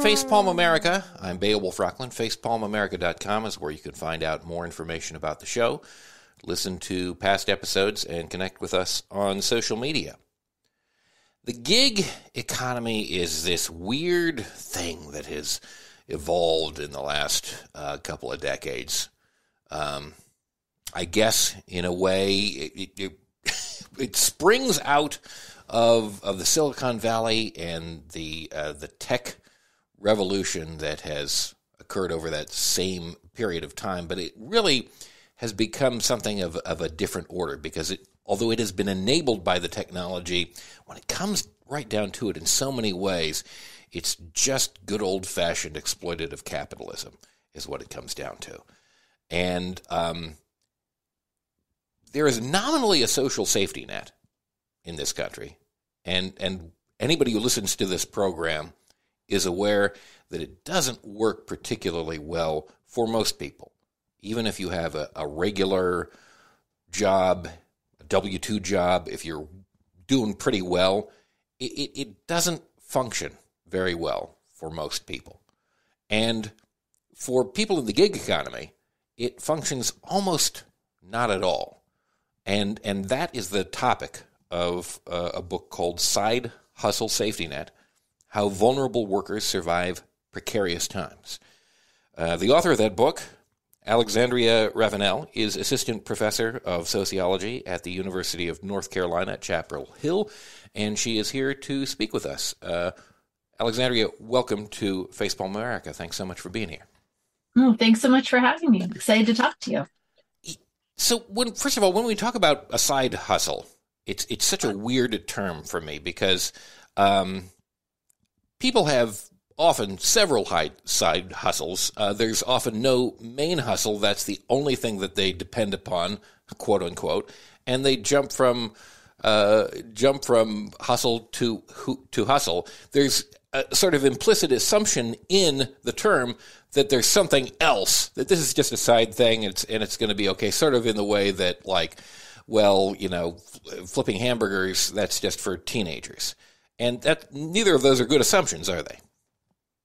Facepalm America. I'm Beowulf Rockland. Facepalmamerica.com is where you can find out more information about the show, listen to past episodes, and connect with us on social media. The gig economy is this weird thing that has evolved in the last couple of decades. I guess, in a way, it springs out of the Silicon Valley and the tech revolution that has occurred over that same period of time, but it really has become something of a different order because although it has been enabled by the technology, when it comes right down to it in so many ways, it's just good old-fashioned exploitative capitalism is what it comes down to. And there is nominally a social safety net in this country, and anybody who listens to this program is aware that it doesn't work particularly well for most people. Even if you have a regular job, a W-2 job, if you're doing pretty well, it doesn't function very well for most people. And for people in the gig economy, it functions almost not at all. And that is the topic of a book called Side Hustle Safety Net, How Vulnerable Workers Survive Precarious Times. The author of that book, Alexandrea Ravenelle, is assistant professor of sociology at the University of North Carolina at Chapel Hill, and she is here to speak with us. Alexandrea, welcome to Facepalm America. Thanks so much for being here. Oh, thanks so much for having me. I'm excited to talk to you. So, first of all, when we talk about a side hustle, it's such a weird term for me because people have often several side hustles. There's often no main hustle. That's the only thing that they depend upon, quote unquote, and they jump from hustle to hustle. There's a sort of implicit assumption in the term that there's something else, that this is just a side thing and it's going to be okay, sort of in the way that, like, well, flipping hamburgers, that's just for teenagers. And that neither of those are good assumptions, are they?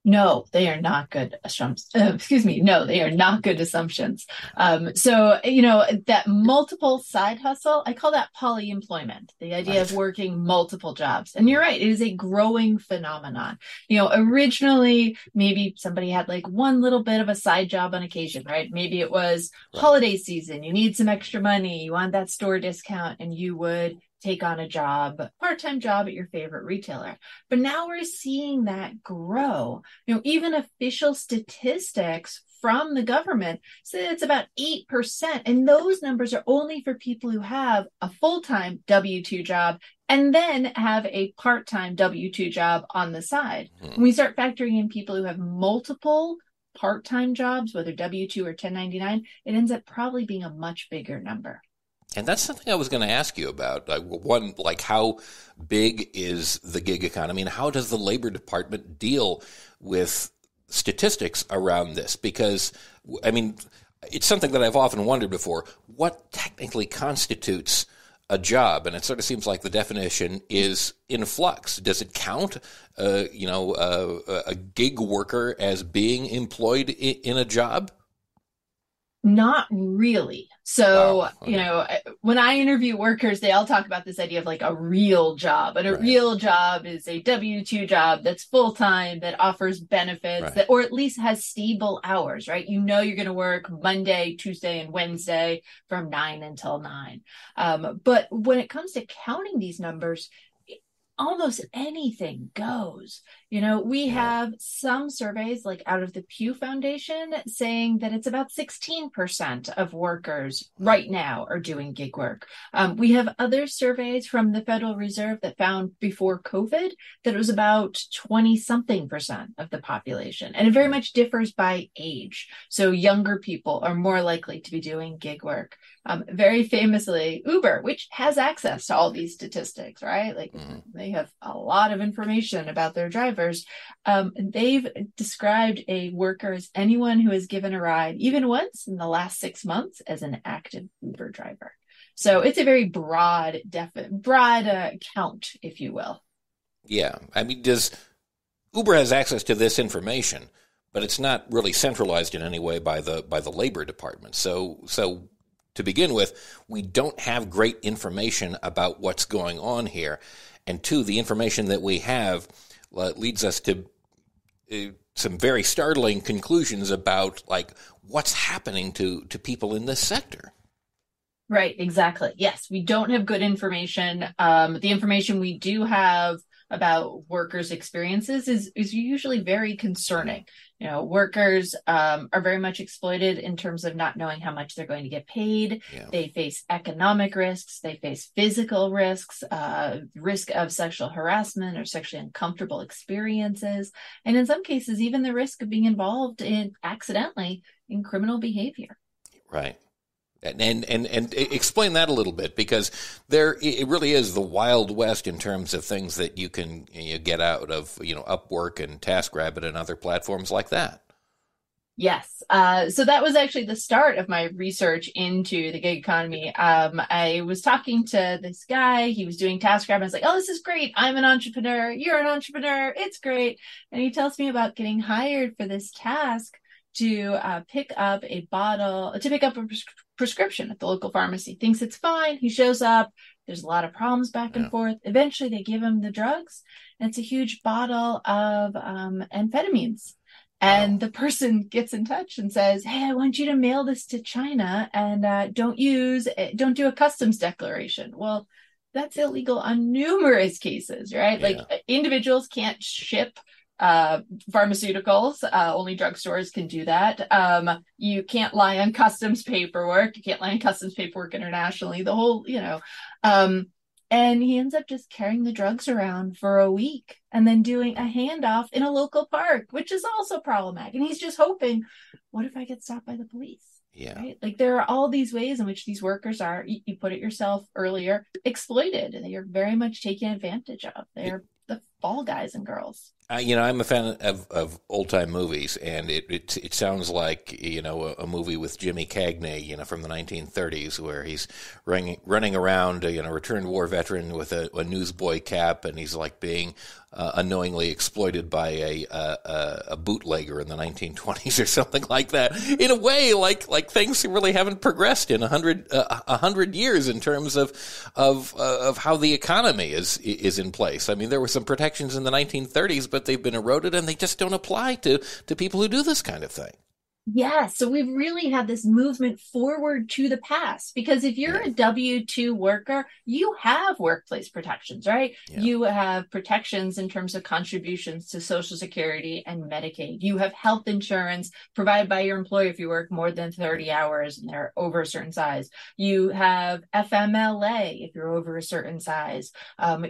No, they are not good assumptions. No, they are not good assumptions. That multiple side hustle, I call that polyemployment, the idea of working multiple jobs. And you're right, it is a growing phenomenon. Originally, maybe somebody had like one little bit of a side job on occasion, right? Maybe it was holiday season, you need some extra money, you want that store discount, and you would take on a part-time job at your favorite retailer. But now we're seeing that grow. Even official statistics from the government say it's about 8%. And those numbers are only for people who have a full-time W-2 job and then have a part-time W-2 job on the side. When we start factoring in people who have multiple part-time jobs, whether W-2 or 1099, it ends up probably being a much bigger number. And that's something I was going to ask you about. One, like, how big is the gig economy, and how does the Labor Department deal with statistics around this? Because, I mean, it's something that I've often wondered before. What technically constitutes a job? And it sort of seems like the definition is in flux. Does it count, a gig worker as being employed in a job? Not really. So, Wow. Okay. When I interview workers, they all talk about this idea of like a real job. And a real job is a W-2 job that's full-time, that offers benefits, or at least has stable hours, right? You're going to work Monday, Tuesday, and Wednesday from 9 until 9. But when it comes to counting these numbers, almost anything goes. We have some surveys, like out of the Pew Foundation, saying that it's about 16% of workers right now are doing gig work. We have other surveys from the Federal Reserve that found before COVID that it was about 20-something% of the population. And it very much differs by age. So younger people are more likely to be doing gig work. Very famously, Uber, which has access to all these statistics, right? Like they have a lot of information about their drivers. They've described a worker as anyone who has given a ride even once in the last 6 months as an active Uber driver. So it's a very broad count, if you will. Yeah. I mean, Uber has access to this information, but it's not really centralized in any way by the labor department. So to begin with, we don't have great information about what's going on here. And two, the information that we have leads us to some very startling conclusions about like what's happening to people in this sector. Right, exactly. Yes, we don't have good information. The information we do have about workers' experiences is usually very concerning. You know, workers are very much exploited in terms of not knowing how much they're going to get paid. Yeah. They face economic risks. They face physical risks, risk of sexual harassment or sexually uncomfortable experiences. And in some cases, even the risk of being involved in accidentally in criminal behavior. Right. And explain that a little bit, because it really is the Wild West in terms of things that you can get out of Upwork and TaskRabbit and other platforms like that. Yes. So that was actually the start of my research into the gig economy. I was talking to this guy. He was doing TaskRabbit. I was like, "Oh, this is great. I'm an entrepreneur. You're an entrepreneur. It's great." And he tells me about getting hired for this task to pick up a prescription at the local pharmacy. Thinks it's fine. He shows up. There's a lot of problems back and forth. Eventually, they give him the drugs, and it's a huge bottle of amphetamines. And the person gets in touch and says, "Hey, I want you to mail this to China, and don't do a customs declaration." Well, that's illegal on numerous cases, right? Yeah. Like individuals can't ship pharmaceuticals, only drugstores can do that. You can't lie on customs paperwork. You can't lie on customs paperwork internationally. The whole, and he ends up just carrying the drugs around for a week and then doing a handoff in a local park, which is also problematic. And he's just hoping, what if I get stopped by the police? Yeah. Right? Like there are all these ways in which these workers are, you put it yourself earlier, exploited, and they are very much taken advantage of. They're the fall guys and girls. I'm a fan of old time movies, and it sounds like a movie with Jimmy Cagney, from the 1930s, where he's running around, returned war veteran with a newsboy cap, and he's like being unknowingly exploited by a bootlegger in the 1920s or something like that. In a way, like things really haven't progressed in 100 years in terms of how the economy is in place. I mean, there were some protections in the 1930s, but they've been eroded, and they just don't apply to people who do this kind of thing. Yeah, so we've really had this movement forward to the past, because if you're a W-2 worker, you have workplace protections, right? Yeah. You have protections in terms of contributions to Social Security and Medicaid. You have health insurance provided by your employer if you work more than 30 hours and they're over a certain size. You have FMLA if you're over a certain size.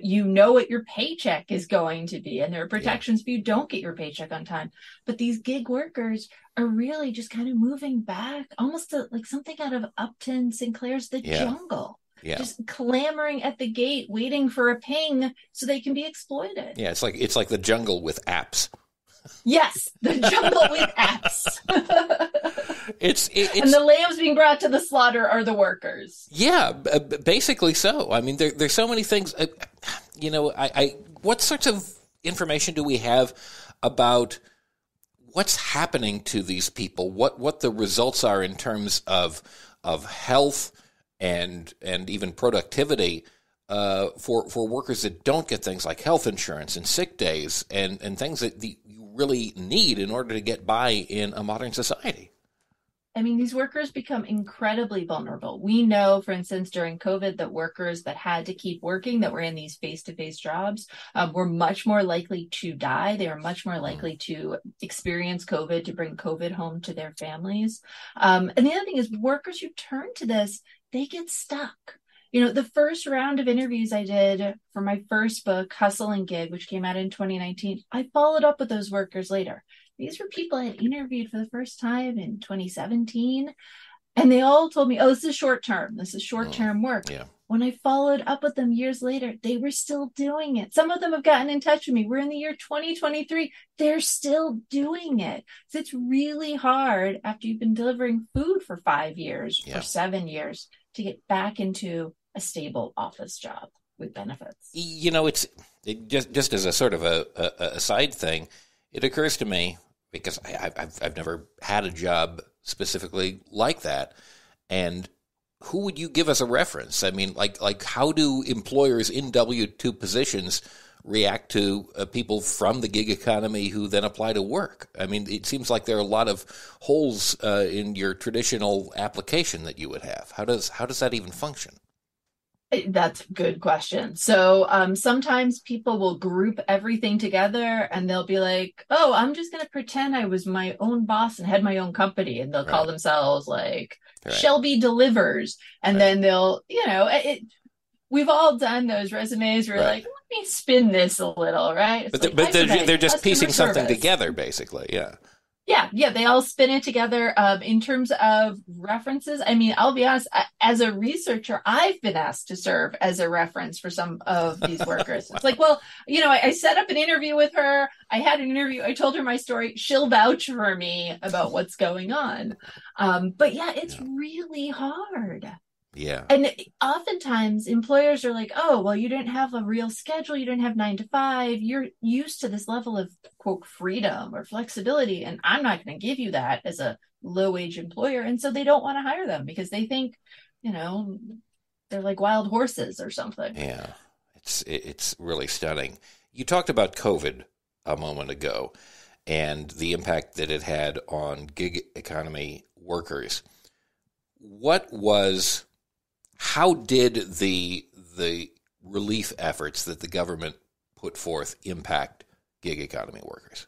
You know what your paycheck is going to be, and there are protections if you don't get your paycheck on time. But these gig workers are really just kind of moving back, almost to like something out of Upton Sinclair's The Jungle. Yeah. Just clamoring at the gate, waiting for a ping so they can be exploited. Yeah, it's like the jungle with apps. Yes, the jungle with apps. It's and the lambs being brought to the slaughter are the workers. Yeah, basically so. I mean, there's so many things. What sorts of information do we have about what's happening to these people? What the results are in terms of health and even productivity for workers that don't get things like health insurance and sick days and things that you really need in order to get by in a modern society. I mean, these workers become incredibly vulnerable. We know, for instance, during COVID, that workers that had to keep working, that were in these face-to-face jobs, were much more likely to die. They are much more likely to experience COVID, to bring COVID home to their families. And the other thing is, workers who turn to this, they get stuck. The first round of interviews I did for my first book, Hustle and Gig, which came out in 2019, I followed up with those workers later. These were people I had interviewed for the first time in 2017. And they all told me, "Oh, this is short term. This is short-term work." Yeah. When I followed up with them years later, they were still doing it. Some of them have gotten in touch with me. We're in the year 2023. They're still doing it. So it's really hard after you've been delivering food for 5 years or 7 years to get back into a stable office job. with benefits. Just as a sort of a side thing, it occurs to me, because I've never had a job specifically like that, and who would you give as a reference? I mean, like how do employers in W-2 positions react to people from the gig economy who then apply to work? I mean, it seems like there are a lot of holes in your traditional application that you would have. How does that even function? That's a good question. So sometimes people will group everything together and they'll be like, oh, I'm just going to pretend I was my own boss and had my own company. And they'll call themselves like Shelby Delivers. And then they'll, we've all done those resumes where like, let me spin this a little, right? But they're just piecing something together, basically. Yeah. Yeah, they all spin it together. In terms of references, I mean, I'll be honest, as a researcher, I've been asked to serve as a reference for some of these workers. It's like, well, I set up an interview with her. I had an interview. I told her my story. She'll vouch for me about what's going on. But yeah, it's really hard. Yeah. And oftentimes employers are like, oh, well, you didn't have a real schedule. You didn't have 9 to 5. You're used to this level of, quote, freedom or flexibility. And I'm not going to give you that as a low wage employer. And so they don't want to hire them because they think, they're like wild horses or something. Yeah. It's really stunning. You talked about COVID a moment ago and the impact that it had on gig economy workers. How did the relief efforts that the government put forth impact gig economy workers?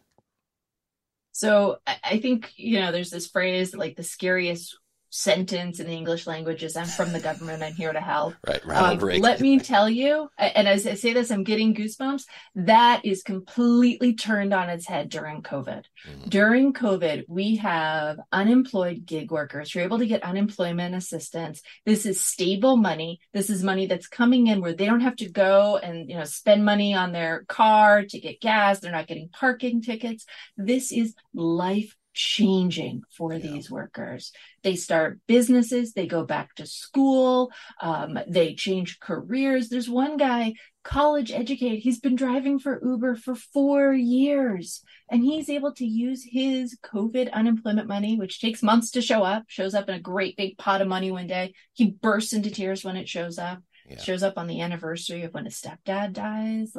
So I think, there's this phrase, like the scariest sentence in the English language is, I'm from the government, I'm here to help. Right, Ronald Reagan. Let me tell you, and as I say this, I'm getting goosebumps, that is completely turned on its head during COVID. Mm-hmm. During COVID, we have unemployed gig workers who are able to get unemployment assistance. This is stable money. This is money that's coming in where they don't have to go and, spend money on their car to get gas. They're not getting parking tickets. This is life changing for these workers. They start businesses, they go back to school, they change careers. There's one guy, college educated, he's been driving for Uber for 4 years, and he's able to use his COVID unemployment money, which takes months to shows up in a great big pot of money one day. He bursts into tears when it shows up. Shows up on the anniversary of when his stepdad dies,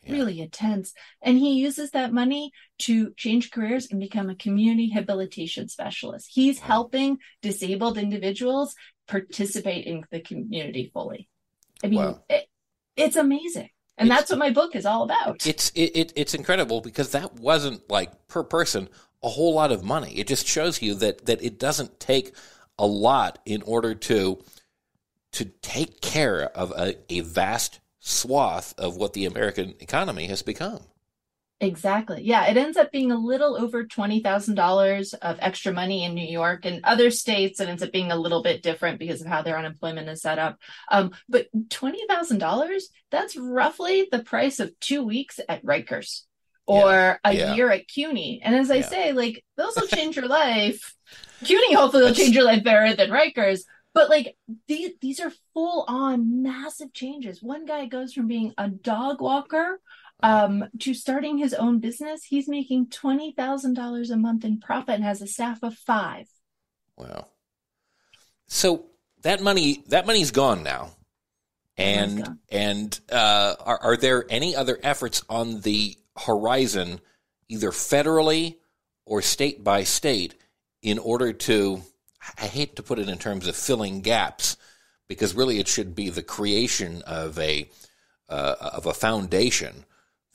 really intense. And he uses that money to change careers and become a community rehabilitation specialist. He's helping disabled individuals participate in the community fully. I mean, it's amazing. And that's what my book is all about. It's incredible because that wasn't like per person a whole lot of money. It just shows you that it doesn't take a lot in order to take care of a vast swath of what the American economy has become. Exactly. Yeah, it ends up being a little over $20,000 of extra money in New York. And other states, it ends up being a little bit different because of how their unemployment is set up. But $20,000, that's roughly the price of 2 weeks at Rikers or a year at CUNY. And as I say, those will change your life. CUNY hopefully will change your life better than Rikers. But these are full on massive changes. One guy goes from being a dog walker to starting his own business. He's making $20,000 a month in profit and has a staff of 5. Wow. So that money's gone now. And are there any other efforts on the horizon, either federally or state by state, in order to, I hate to put it in terms of filling gaps, because really it should be the creation of a foundation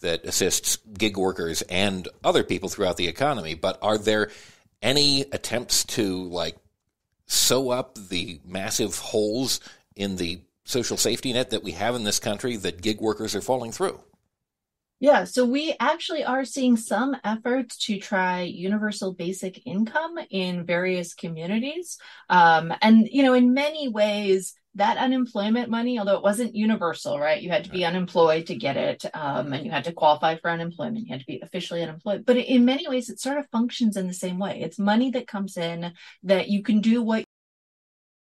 that assists gig workers and other people throughout the economy. But are there any attempts to sew up the massive holes in the social safety net that we have in this country that gig workers are falling through? Yeah, so we actually are seeing some efforts to try universal basic income in various communities. And, in many ways, that unemployment money, although it wasn't universal, right? You had to be unemployed to get it, and you had to qualify for unemployment. You had to be officially unemployed. But in many ways, it sort of functions in the same way. It's money that comes in that you can do what